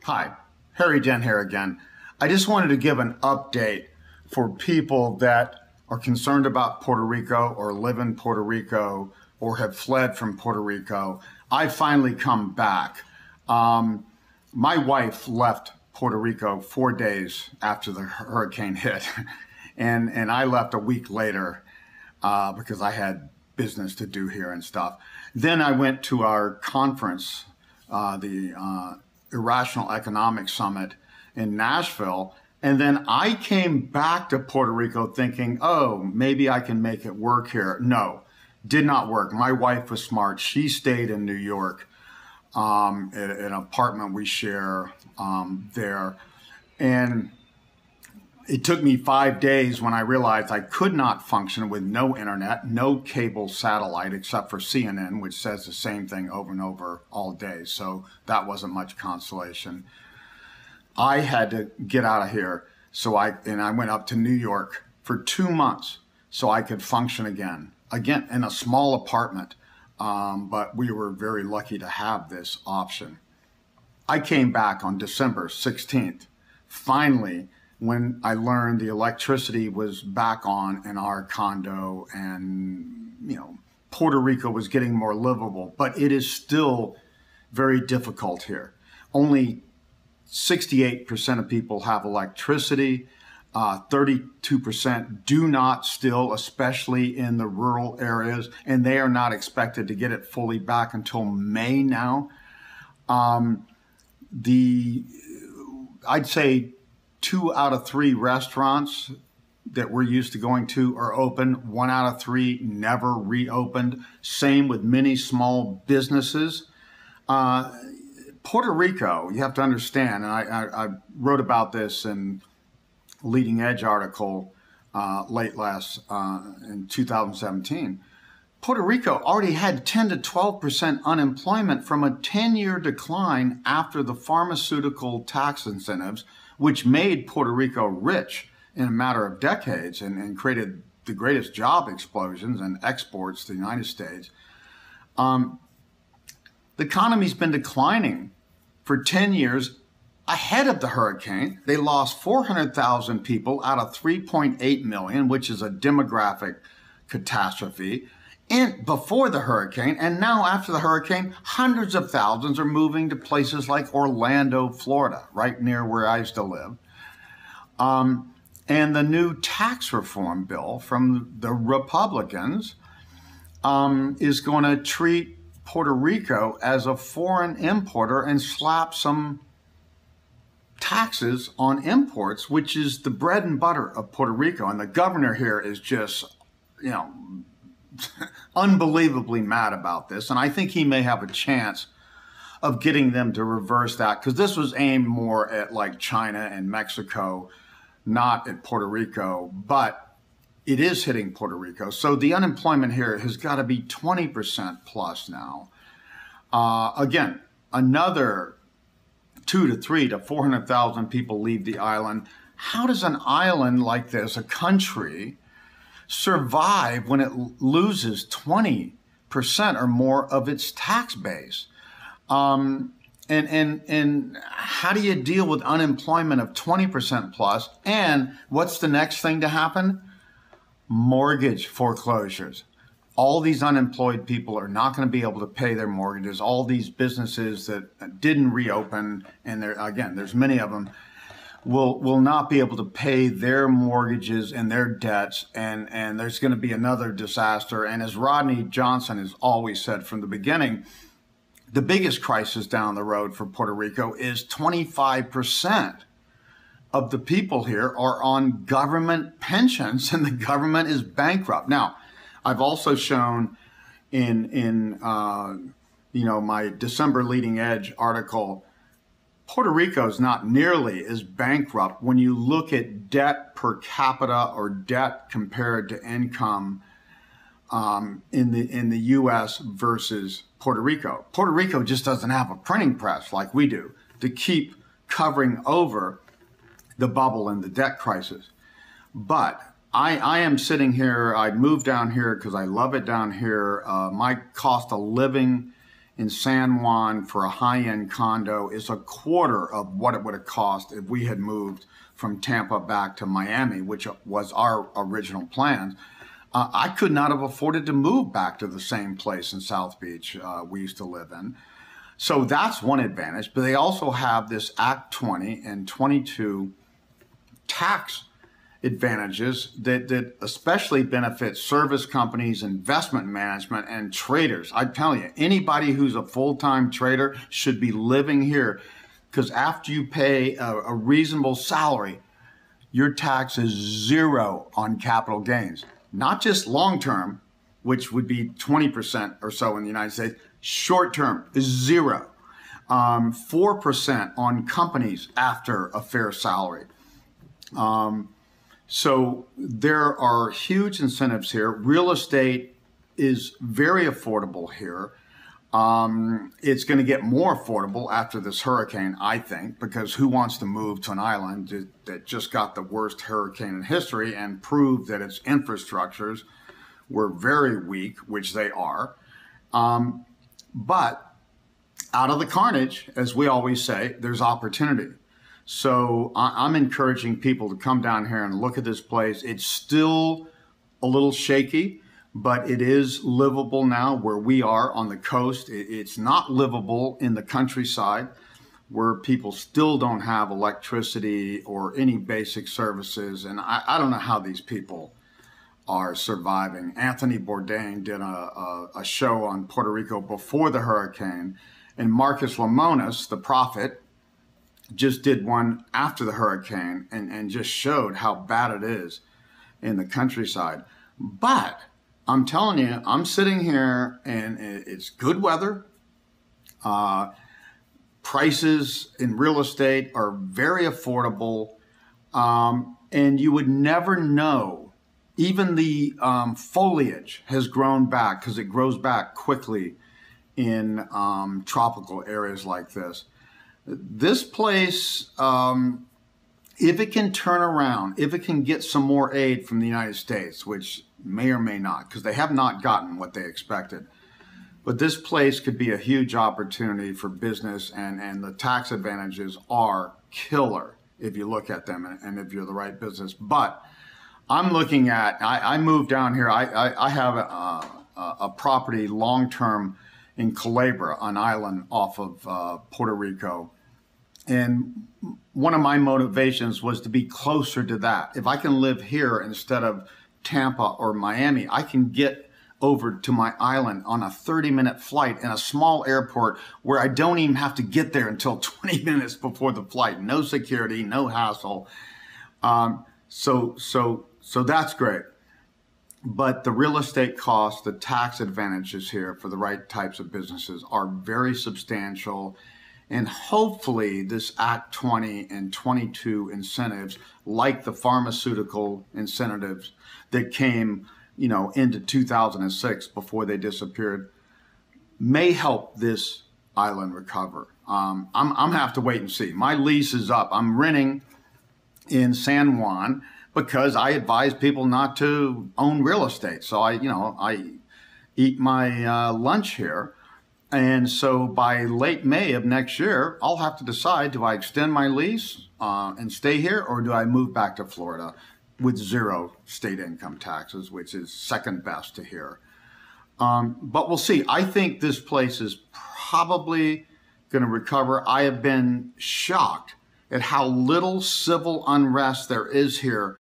Hi, Harry Dent here again. I just wanted to give an update for people that are concerned about Puerto Rico or live in Puerto Rico or have fled from Puerto Rico. I finally come back. My wife left Puerto Rico 4 days after the hurricane hit, and I left a week later because I had business to do here and stuff. Then I went to our conference, the Irrational Economic Summit in Nashville. And then I came back to Puerto Rico thinking, oh, maybe I can make it work here. No, did not work. My wife was smart. She stayed in New York at an apartment we share there. And it took me 5 days when I realized I could not function with no internet, no cable satellite except for CNN, which says the same thing over and over all day. So that wasn't much consolation. I had to get out of here. So I went up to New York for 2 months so I could function again in a small apartment. But we were very lucky to have this option. I came back on December 16th. Finally, when I learned the electricity was back on in our condo and, Puerto Rico was getting more livable, but it is still very difficult here. Only 68% of people have electricity. 32% do not still, especially in the rural areas, and they are not expected to get it fully back until May now. I'd say 2 out of 3 restaurants that we're used to going to are open. 1 out of 3 never reopened. Same with many small businesses. Puerto Rico, you have to understand, and I wrote about this in a Leading Edge article in 2017. Puerto Rico already had 10 to 12% unemployment from a 10-year decline after the pharmaceutical tax incentives, which made Puerto Rico rich in a matter of decades and created the greatest job explosions and exports to the United States. The economy's been declining for 10 years ahead of the hurricane. They lost 400,000 people out of 3.8 million, which is a demographic catastrophe, before the hurricane. And now after the hurricane, hundreds of thousands are moving to places like Orlando, Florida, right near where I used to live. And the new tax reform bill from the Republicans is going to treat Puerto Rico as a foreign importer and slap some taxes on imports, which is the bread and butter of Puerto Rico. And the governor here is just, unbelievably mad about this. And I think he may have a chance of getting them to reverse that, because this was aimed more at like China and Mexico, not at Puerto Rico, but it is hitting Puerto Rico. So the unemployment here has got to be 20% plus now. Again, another 2 to 3 to 400,000 people leave the island. How does an island like this, a country, survive when it loses 20% or more of its tax base? And how do you deal with unemployment of 20% plus? And what's the next thing to happen? Mortgage foreclosures. All these unemployed people are not going to be able to pay their mortgages. All these businesses that didn't reopen, and there's many of them, will not be able to pay their mortgages and their debts, and there's going to be another disaster. And as Rodney Johnson has always said from the beginning, the biggest crisis down the road for Puerto Rico is 25% of the people here are on government pensions, and the government is bankrupt. Now, I've also shown in my December Leading Edge article, Puerto Rico is not nearly as bankrupt when you look at debt per capita or debt compared to income in the U.S. versus Puerto Rico. Puerto Rico just doesn't have a printing press like we do to keep covering over the bubble and the debt crisis. But I am sitting here, I moved down here because I love it down here. My cost of living in San Juan for a high-end condo is a quarter of what it would have cost if we had moved from Tampa back to Miami, which was our original plan. I could not have afforded to move back to the same place in South Beach we used to live in. So that's one advantage. But they also have this Act 20 and 22 tax advantages that especially benefit service companies, investment management, and traders. I tell you, anybody who's a full-time trader should be living here, because after you pay a reasonable salary, your tax is zero on capital gains. Not just long-term, which would be 20% or so in the United States. Short-term is zero. 4% on companies after a fair salary. So there are huge incentives here. Real estate is very affordable here. It's going to get more affordable after this hurricane, I think, because who wants to move to an island that just got the worst hurricane in history and proved that its infrastructures were very weak, which they are. But out of the carnage, as we always say, there's opportunity. So I'm encouraging people to come down here and look at this place. It's still a little shaky, but it is livable now where we are on the coast. It's not livable in the countryside where people still don't have electricity or any basic services. And I don't know how these people are surviving. Anthony Bourdain did a show on Puerto Rico before the hurricane, and Marcus Lemonis, the prophet, just did one after the hurricane and just showed how bad it is in the countryside. But I'm telling you, I'm sitting here and it's good weather. Prices in real estate are very affordable. And you would never know. Even the foliage has grown back because it grows back quickly in tropical areas like this. This place, if it can turn around, if it can get some more aid from the United States, which may or may not, because they have not gotten what they expected, but this place could be a huge opportunity for business, and the tax advantages are killer if you look at them and if you're the right business. But I'm looking at, I moved down here, I have a property long-term in Culebra, an island off of Puerto Rico. And one of my motivations was to be closer to that. If I can live here instead of Tampa or Miami, I can get over to my island on a 30-minute flight in a small airport where I don't even have to get there until 20 minutes before the flight. No security, no hassle. So that's great. But the real estate costs, the tax advantages here for the right types of businesses are very substantial. And hopefully this Act 20 and 22 incentives, like the pharmaceutical incentives that came, into 2006 before they disappeared, may help this island recover. I'm gonna have to wait and see. My lease is up. I'm renting in San Juan because I advise people not to own real estate. So I eat my lunch here. And so by late May of next year, I'll have to decide, do I extend my lease and stay here, or do I move back to Florida with zero state income taxes, which is second best to here. But we'll see. I think this place is probably going to recover. I have been shocked at how little civil unrest there is here